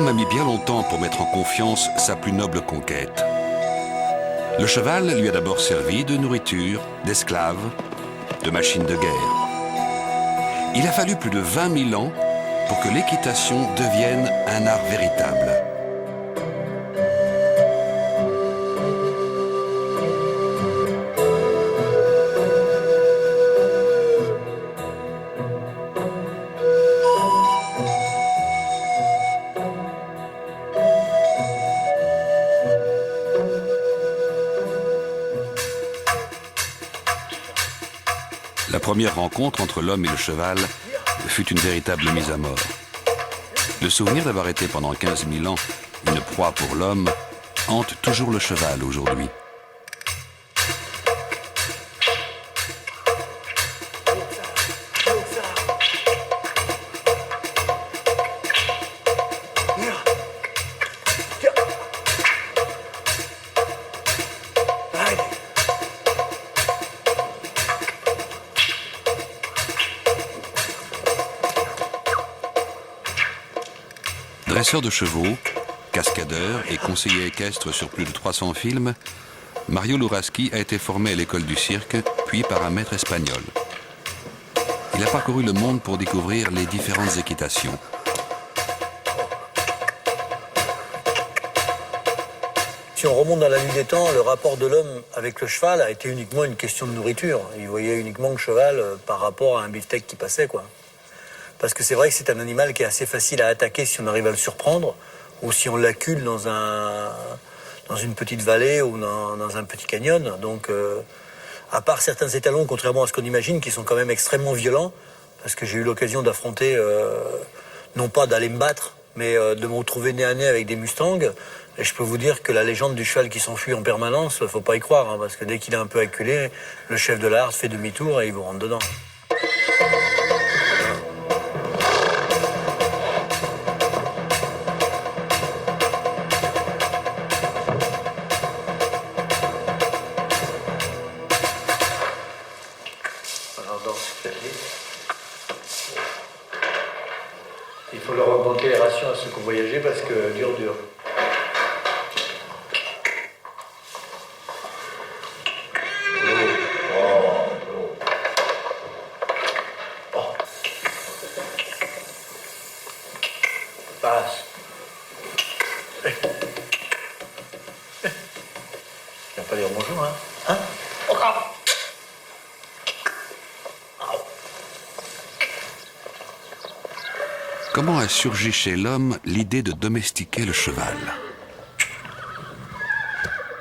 L'homme a mis bien longtemps pour mettre en confiance sa plus noble conquête. Le cheval lui a d'abord servi de nourriture, d'esclave, de machine de guerre. Il a fallu plus de 20 000 ans pour que l'équitation devienne un art véritable. La première rencontre entre l'homme et le cheval fut une véritable mise à mort. Le souvenir d'avoir été pendant 15 000 ans une proie pour l'homme hante toujours le cheval aujourd'hui. Dresseur de chevaux, cascadeur et conseiller équestre sur plus de 300 films, Mario Luraski a été formé à l'école du cirque, puis par un maître espagnol. Il a parcouru le monde pour découvrir les différentes équitations. Si on remonte dans la nuit des temps, le rapport de l'homme avec le cheval a été uniquement une question de nourriture. Il voyait uniquement le cheval par rapport à un beefsteak qui passait, quoi. Parce que c'est vrai que c'est un animal qui est assez facile à attaquer si on arrive à le surprendre, ou si on l'accule dans une petite vallée ou dans un petit canyon. Donc, à part certains étalons, contrairement à ce qu'on imagine, qui sont quand même extrêmement violents, parce que j'ai eu l'occasion d'affronter, non pas d'aller me battre, mais de me retrouver nez à nez avec des mustangs. Et je peux vous dire que la légende du cheval qui s'enfuit en permanence, faut pas y croire, hein, parce que dès qu'il est un peu acculé, le chef de la harde fait demi-tour et il vous rentre dedans. Il faut leur augmenter les rations à ceux qui ont voyagé parce que dur. Passe. Tu vas pas dire bonjour, hein? Hein? Comment a surgi chez l'homme l'idée de domestiquer le cheval?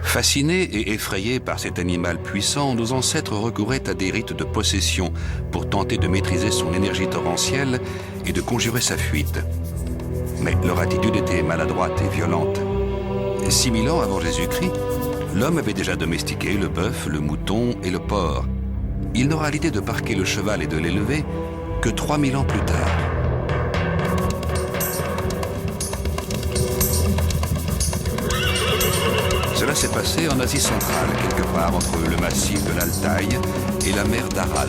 Fascinés et effrayés par cet animal puissant, nos ancêtres recouraient à des rites de possession pour tenter de maîtriser son énergie torrentielle et de conjurer sa fuite. Mais leur attitude était maladroite et violente. 6 000 ans avant Jésus-Christ, l'homme avait déjà domestiqué le bœuf, le mouton et le porc. Il n'aura l'idée de parquer le cheval et de l'élever que 3 000 ans plus tard. Cela s'est passé en Asie centrale, quelque part entre le massif de l'Altaï et la mer d'Aral.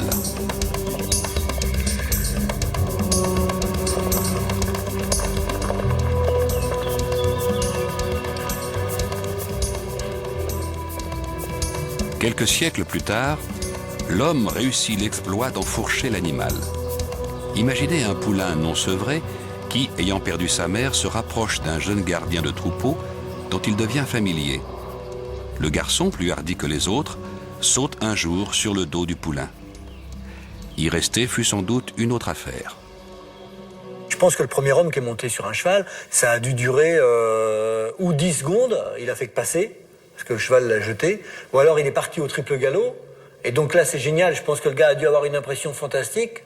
Quelques siècles plus tard, l'homme réussit l'exploit d'enfourcher l'animal. Imaginez un poulain non sevré qui, ayant perdu sa mère, se rapproche d'un jeune gardien de troupeau dont il devient familier. Le garçon, plus hardi que les autres, saute un jour sur le dos du poulain. Y rester fut sans doute une autre affaire. Je pense que le premier homme qui est monté sur un cheval, ça a dû durer ou 10 secondes, il a fait que passer, parce que le cheval l'a jeté, ou alors il est parti au triple galop, et donc là c'est génial, je pense que le gars a dû avoir une impression fantastique,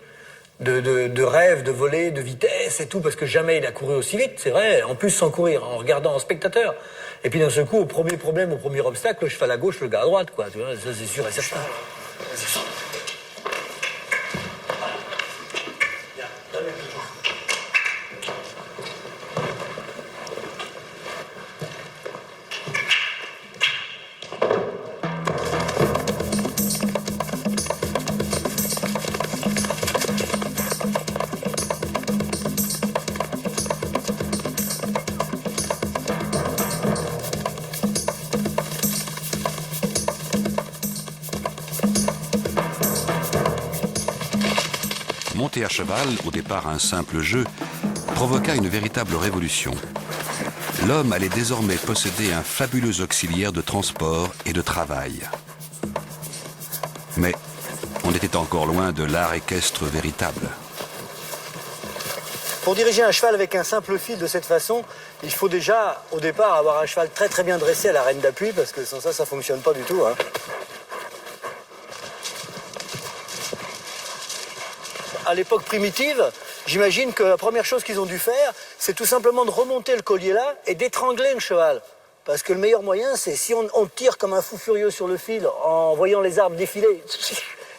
de rêve, de voler, de vitesse et tout, parce que jamais il a couru aussi vite, c'est vrai, en plus sans courir, en regardant en spectateur. Et puis d'un seul coup, au premier problème, au premier obstacle, le cheval à gauche, le gars à droite, quoi, tu vois, ça c'est sûr et certain. monter à cheval, au départ un simple jeu, provoqua une véritable révolution. L'homme allait désormais posséder un fabuleux auxiliaire de transport et de travail. Mais on était encore loin de l'art équestre véritable. Pour diriger un cheval avec un simple fil de cette façon, il faut déjà, au départ, avoir un cheval très très bien dressé à la rêne d'appui, parce que sans ça, ça ne fonctionne pas du tout, hein. À l'époque primitive, j'imagine que la première chose qu'ils ont dû faire, c'est tout simplement de remonter le collier là et d'étrangler le cheval. Parce que le meilleur moyen, c'est si on tire comme un fou furieux sur le fil en voyant les arbres défiler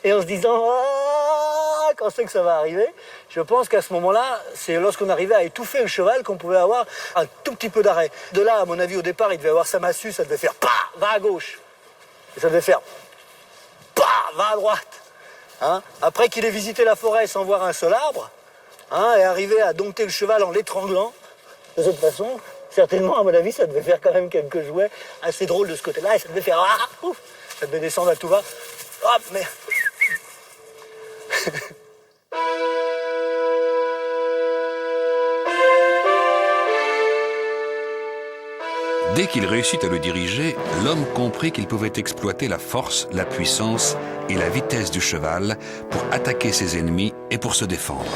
et en se disant ah, quand c'est que ça va arriver. Je pense qu'à ce moment-là, c'est lorsqu'on arrivait à étouffer le cheval qu'on pouvait avoir un tout petit peu d'arrêt. De là, à mon avis, au départ, il devait avoir sa massue, ça devait faire pa, va à gauche. Et ça devait faire pa, va à droite. Hein, après qu'il ait visité la forêt sans voir un seul arbre, hein, et arriver à dompter le cheval en l'étranglant, de cette façon, certainement, à mon avis, ça devait faire quand même quelques jouets assez drôles de ce côté-là, et ça devait faire ah, ouf, ça devait descendre à tout va. Hop, mais... Dès qu'il réussit à le diriger, l'homme comprit qu'il pouvait exploiter la force, la puissance et la vitesse du cheval pour attaquer ses ennemis et pour se défendre.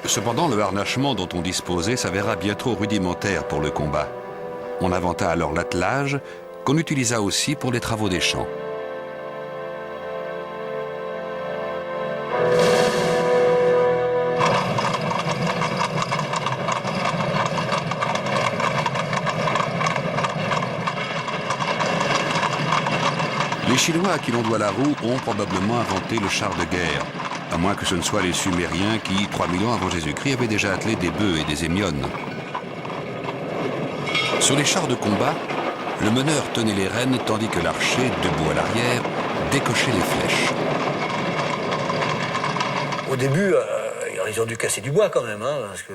Cependant, le harnachement dont on disposait s'avéra bien trop rudimentaire pour le combat. On inventa alors l'attelage, qu'on utilisa aussi pour les travaux des champs. Les Chinois à qui l'on doit la roue ont probablement inventé le char de guerre, à moins que ce ne soient les Sumériens qui, 3000 ans avant Jésus-Christ, avaient déjà attelé des bœufs et des émiones. Sur les chars de combat, le meneur tenait les rênes tandis que l'archer, debout à l'arrière, décochait les flèches. Au début, ils ont dû casser du bois quand même, hein, parce que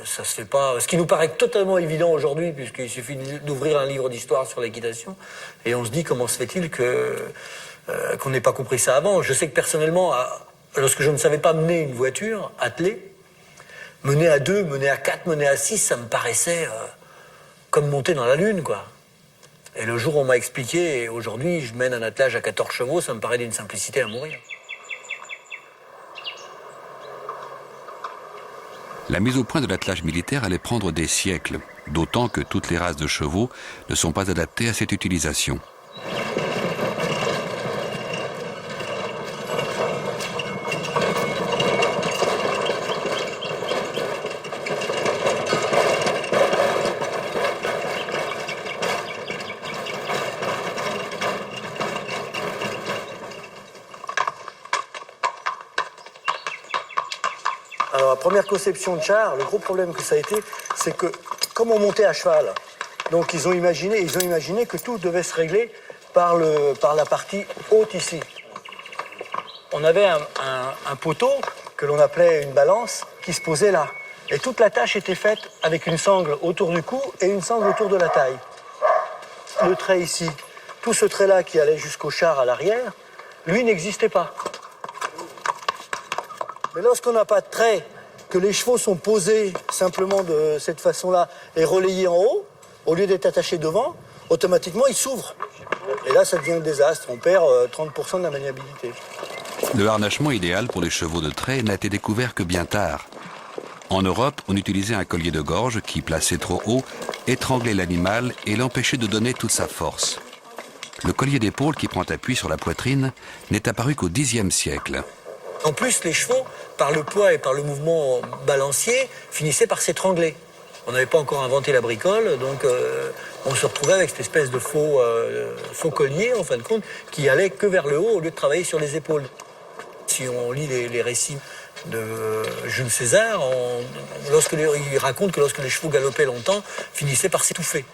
ça se fait pas. Ce qui nous paraît totalement évident aujourd'hui, puisqu'il suffit d'ouvrir un livre d'histoire sur l'équitation, et on se dit comment se fait-il qu'on n'ait pas compris ça avant. Je sais que personnellement, lorsque je ne savais pas mener une voiture attelée, mener à 2, mener à 4, mener à 6, ça me paraissait comme monter dans la lune, quoi. Et le jour où on m'a expliqué, et aujourd'hui je mène un attelage à 14 chevaux, ça me paraît d'une simplicité à mourir. La mise au point de l'attelage militaire allait prendre des siècles, d'autant que toutes les races de chevaux ne sont pas adaptées à cette utilisation. Alors la première conception de char, le gros problème que ça a été, c'est que comme on montait à cheval, donc ils ont imaginé que tout devait se régler par la partie haute ici. On avait un poteau que l'on appelait une balance qui se posait là. Et toute la tâche était faite avec une sangle autour du cou et une sangle autour de la taille. Le trait ici, tout ce trait-là qui allait jusqu'au char à l'arrière, lui n'existait pas. Mais lorsqu'on n'a pas de trait, que les chevaux sont posés simplement de cette façon-là et relayés en haut, au lieu d'être attachés devant, automatiquement ils s'ouvrent. Et là, ça devient un désastre. On perd 30% de la maniabilité. Le harnachement idéal pour les chevaux de trait n'a été découvert que bien tard. En Europe, on utilisait un collier de gorge qui, placé trop haut, étranglait l'animal et l'empêchait de donner toute sa force. Le collier d'épaule qui prend appui sur la poitrine n'est apparu qu'au Xe siècle. En plus, les chevaux, par le poids et par le mouvement balancier, finissaient par s'étrangler. On n'avait pas encore inventé la bricole, donc on se retrouvait avec cette espèce de faux collier, en fin de compte, qui allait que vers le haut au lieu de travailler sur les épaules. si on lit les récits de Jules César, il raconte que lorsque les chevaux galopaient longtemps, finissaient par s'étouffer.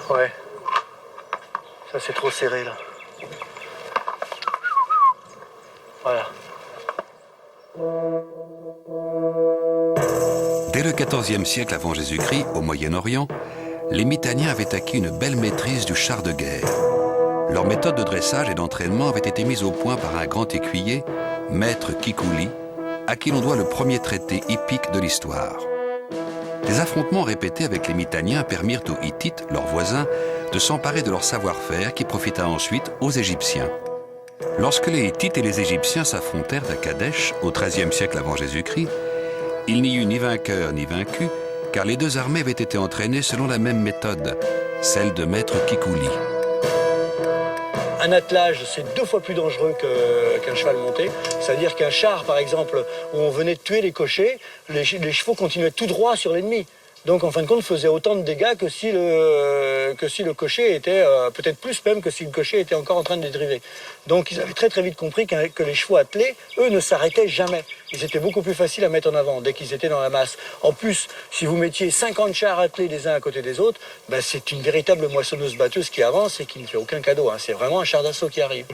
Ouais. Ça c'est trop serré là. Voilà. Dès le XIVe siècle avant Jésus-Christ, au Moyen-Orient, les Mitanniens avaient acquis une belle maîtrise du char de guerre. Leur méthode de dressage et d'entraînement avait été mise au point par un grand écuyer, maître Kikouli, à qui l'on doit le premier traité hippique de l'histoire. Des affrontements répétés avec les Mitanniens permirent aux Hittites, leurs voisins, de s'emparer de leur savoir-faire qui profita ensuite aux Égyptiens. Lorsque les Hittites et les Égyptiens s'affrontèrent à Kadesh, au XIIIe siècle avant Jésus-Christ, il n'y eut ni vainqueur ni vaincu, car les deux armées avaient été entraînées selon la même méthode, celle de maître Kikouli. Un attelage, c'est 2 fois plus dangereux qu'un cheval monté. C'est-à-dire qu'un char, par exemple, où on venait de tuer les cochers, les chevaux continuaient tout droit sur l'ennemi. Donc, en fin de compte, faisait autant de dégâts que si le cocher était, peut-être plus même que si le cocher était encore en train de les driver. Donc, ils avaient très très vite compris que les chevaux attelés, eux, ne s'arrêtaient jamais. Ils étaient beaucoup plus faciles à mettre en avant dès qu'ils étaient dans la masse. En plus, si vous mettiez 50 chars attelés les uns à côté des autres, ben, c'est une véritable moissonneuse-batteuse qui avance et qui ne fait aucun cadeau. Hein. C'est vraiment un char d'assaut qui arrive.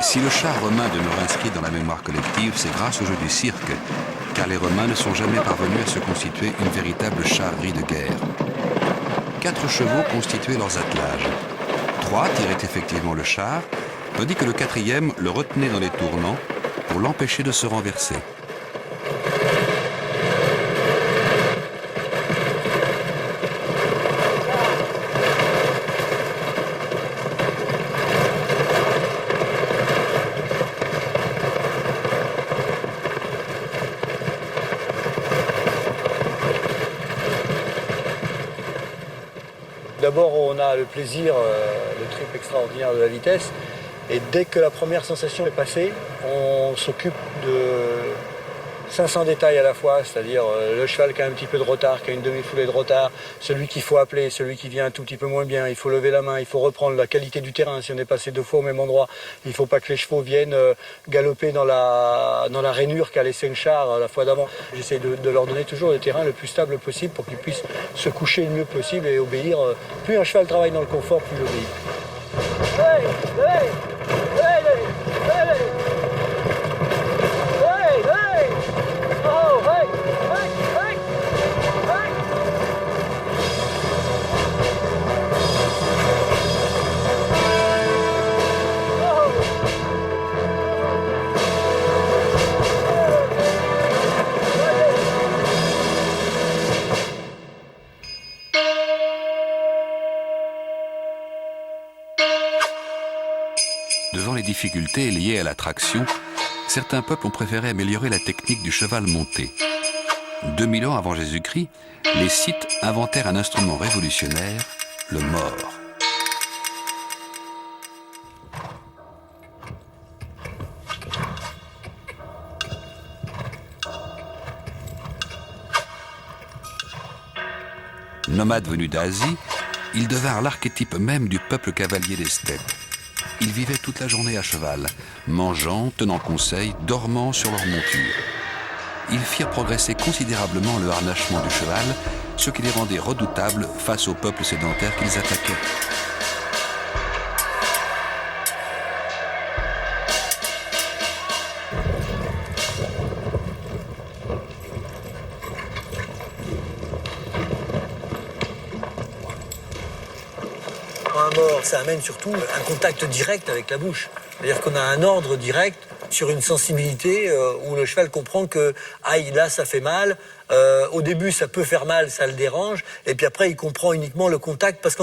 Si le char romain demeure inscrit dans la mémoire collective, c'est grâce au jeu du cirque, car les Romains ne sont jamais parvenus à se constituer une véritable charivari de guerre. 4 chevaux constituaient leurs attelages. 3 tiraient effectivement le char, tandis que le 4e le retenait dans les tournants pour l'empêcher de se renverser. D'abord, on a le plaisir, le trip extraordinaire de la vitesse. Et dès que la première sensation est passée, on s'occupe de 500 détails à la fois, c'est-à-dire le cheval qui a un petit peu de retard, qui a une demi-foulée de retard, celui qu'il faut appeler, celui qui vient un tout petit peu moins bien, il faut lever la main, il faut reprendre la qualité du terrain. Si on est passé 2 fois au même endroit, il ne faut pas que les chevaux viennent galoper dans la rainure qu'a laissé le char la fois d'avant. J'essaie de leur donner toujours le terrain le plus stable possible pour qu'ils puissent se coucher le mieux possible et obéir. Plus un cheval travaille dans le confort, plus il obéit. Hey, hey, hey, hey, hey. Devant les difficultés liées à la traction, certains peuples ont préféré améliorer la technique du cheval monté. 2000 ans avant Jésus-Christ, les Scythes inventèrent un instrument révolutionnaire, le mors. Nomades venus d'Asie, ils devinrent l'archétype même du peuple cavalier des steppes. Ils vivaient toute la journée à cheval, mangeant, tenant conseil, dormant sur leur monture. Ils firent progresser considérablement le harnachement du cheval, ce qui les rendait redoutables face au peuple sédentaire qu'ils attaquaient. Un mort, ça amène surtout un contact direct avec la bouche. C'est-à-dire qu'on a un ordre direct sur une sensibilité où le cheval comprend que aïe, là ça fait mal. Au début ça peut faire mal, ça le dérange. Et puis après il comprend uniquement le contact parce qu'on